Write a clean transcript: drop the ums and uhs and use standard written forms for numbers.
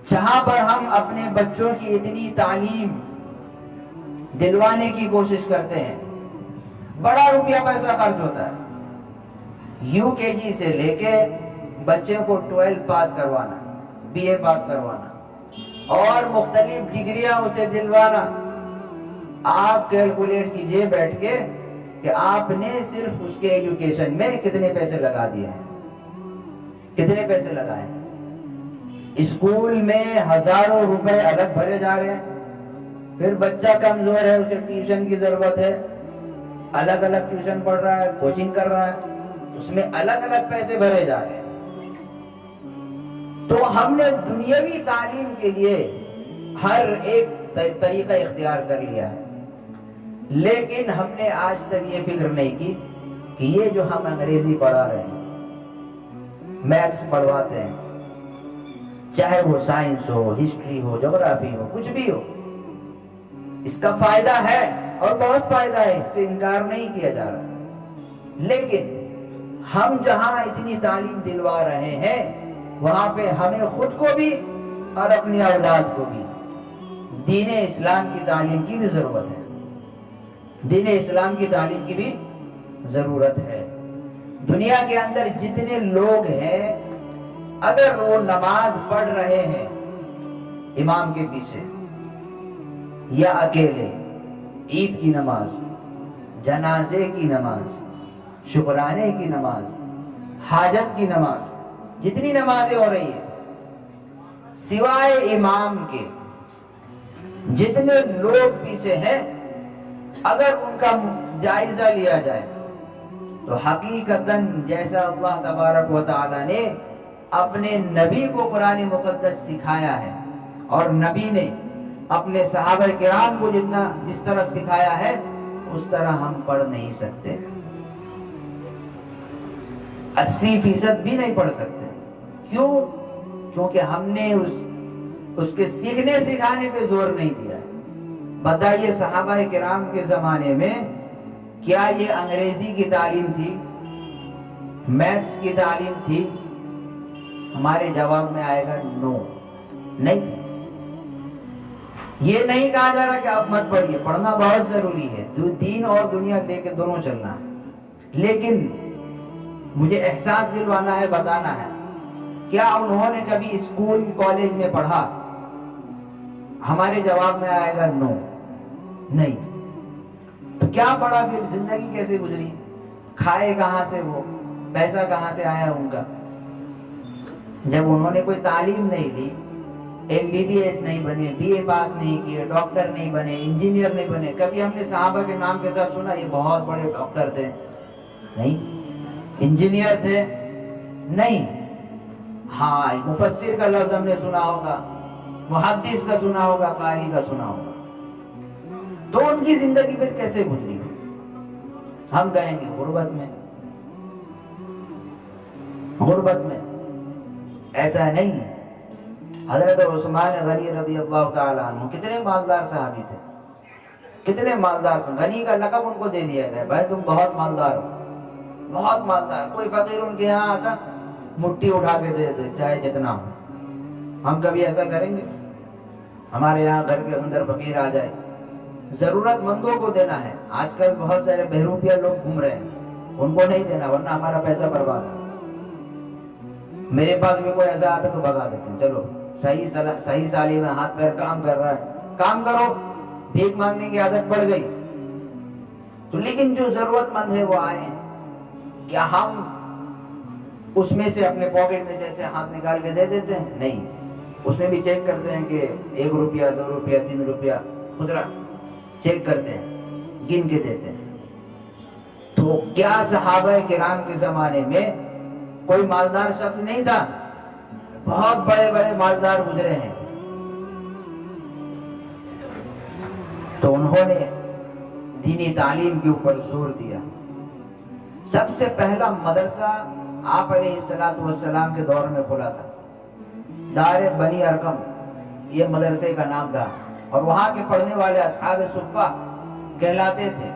جہاں پر ہم اپنے بچوں کی اتنی تعلیم دلوانے کی کوشش کرتے ہیں، بڑا روپیہ پیسہ خرچ ہوتا ہے، یو کے جی سے لے کے بچے کو 12 پاس کروانا، بی اے پاس کروانا اور مختلف ڈگریاں اسے دلوانا۔ آپ کیلکولیٹ کیجئے بیٹھ کے کہ آپ نے صرف اس کے ایجوکیشن میں کتنے پیسے لگا دیے ہیں، کتنے پیسے لگائے ہیں۔ اسکول میں ہزاروں روپے الگ بھرے جا رہے ہیں، پھر بچہ کمزور ہے، اسے ٹیوشن کی ضرورت ہے، الگ الگ ٹیوشن پڑھ رہا ہے، کوچنگ کر رہا ہے، اس میں الگ الگ پیسے بھرے جا رہے ہیں۔ تو ہم نے دنیاوی تعلیم کے لیے ہر ایک طریقہ اختیار کر لیا ہے، لیکن ہم نے آج تک یہ فکر نہیں کی کہ یہ جو ہم انگریزی پڑھا رہے ہیں، میتھس پڑھواتے ہیں، چاہے وہ سائنس ہو، ہسٹری ہو، جغرافی ہو، کچھ بھی ہو، اس کا فائدہ ہے اور بہت فائدہ ہے، اس سے انکار نہیں کیا جا رہا، لیکن ہم جہاں اتنی تعلیم دلوا رہے ہیں وہاں پہ ہمیں خود کو بھی اور اپنی اولاد کو بھی دین اسلام کی تعلیم کی بھی ضرورت ہے، دین اسلام کی تعلیم کی بھی ضرورت ہے۔ دنیا کے اندر جتنے لوگ ہیں، اگر وہ نماز پڑھ رہے ہیں امام کے پیچھے یا اکیلے، عید کی نماز، جنازے کی نماز، شکرانے کی نماز، حاجت کی نماز، جتنی نمازیں ہو رہی ہیں، سوائے امام کے جتنے لوگ پیچھے ہیں، اگر ان کا جائزہ لیا جائے تو حقیقتاً جیسا اللہ تبارک و تعالی نے اپنے نبی کو قرآن مقدس سکھایا ہے اور نبی نے اپنے صحابہ کرام کو جس طرح سکھایا ہے، اس طرح ہم پڑھ نہیں سکتے، 80% بھی نہیں پڑھ سکتے۔ کیوں؟ کیونکہ ہم نے اس کے سیکھنے سکھانے پہ زور نہیں دیا۔ بتائیے صحابہ کرام کے زمانے میں کیا یہ انگریزی کی تعلیم تھی، میتھس کی تعلیم تھی؟ ہمارے جواب میں آئے گا نو، نہیں تھی۔ یہ نہیں کہا جا رہا کہ آپ مت پڑھیے، پڑھنا بہت ضروری ہے، دین اور دنیا لے کے دونوں چلنا ہے، لیکن مجھے احساس دلوانا ہے، بتانا ہے، کیا انہوں نے کبھی اسکول کالج میں پڑھا؟ ہمارے جواب میں آئے گا نو، نہیں۔ تو کیا پڑھا پھر؟ زندگی کیسے گزری؟ کھائے کہاں سے وہ؟ پیسہ کہاں سے آیا ان کا؟ جب انہوں نے کوئی تعلیم نہیں لی، MBBS نہیں بنے، BA پاس نہیں کیے، ڈاکٹر نہیں بنے، انجینئر نہیں بنے، کبھی ہم نے صحابہ کے نام کے ساتھ سنا یہ بہت بڑے ڈاکٹر تھے؟ نہیں۔ انجینئر تھے؟ نہیں۔ ہاں، مفسر کا لفظ ہم نے سنا ہوگا، محدث کا سنا ہوگا، قاری کا سنا ہوگا۔ تو ان کی زندگی پھر کیسے گزری؟ ہم کہیں گے غربت میں، غربت میں۔ ایسا نہیں ہے۔ حضرت عثمان غنی رضی اللہ تعالیٰ عنہ کتنے مالدار صحابی تھے، کتنے مالدار تھے، غنی کا لقب ان کو دے دیا گیا، بھائی تم بہت مالدار ہو، بہت مالدار۔ کوئی فقیر ان کے یہاں آتا مٹھی اٹھا کے دے دیتے، چاہے جتنا ہو۔ ہم کبھی ایسا کریں گے؟ ہمارے یہاں گھر کے اندر فقیر آ جائے، ضرورت مندوں کو دینا ہے۔ آج کل بہت سارے بہروپیہ لوگ گھوم رہے ہیں، ان کو نہیں دینا ورنہ ہمارا پیسہ برباد ہے۔ میرے پاس بھی کوئی ایسا آتا تو بھگا دیتے ہیں، چلو صحیح سالی میں ہاتھ پیر کام کر رہا ہے، کام کرو، بھیک مانگنے کی عادت پڑ گئی تو۔ لیکن جو ضرورت مند ہے وہ آئے، کیا ہم اس میں سے اپنے پاکٹ میں سے ایسے ہاتھ نکال کے دے دیتے ہیں؟ نہیں، اس میں بھی چیک کرتے ہیں کہ 1 روپیہ 2 روپیہ 3 روپیہ خدرہ چیک کرتے ہیں، گن کے دیتے ہیں۔ تو کیا صحابہ کرام کے زمانے میں کوئی مالدار شخص نہیں تھا؟ بہت بڑے بڑے مالدار گزرے ہیں۔ تو انہوں نے دینی تعلیم کے اوپر زور دیا۔ سب سے پہلا مدرسہ آپ علیہ السلام کے دور میں کھلا تھا، دار بنی ارقم، یہ مدرسے کا نام تھا، اور وہاں کے پڑھنے والے اصحاب صفہ کہلاتے تھے۔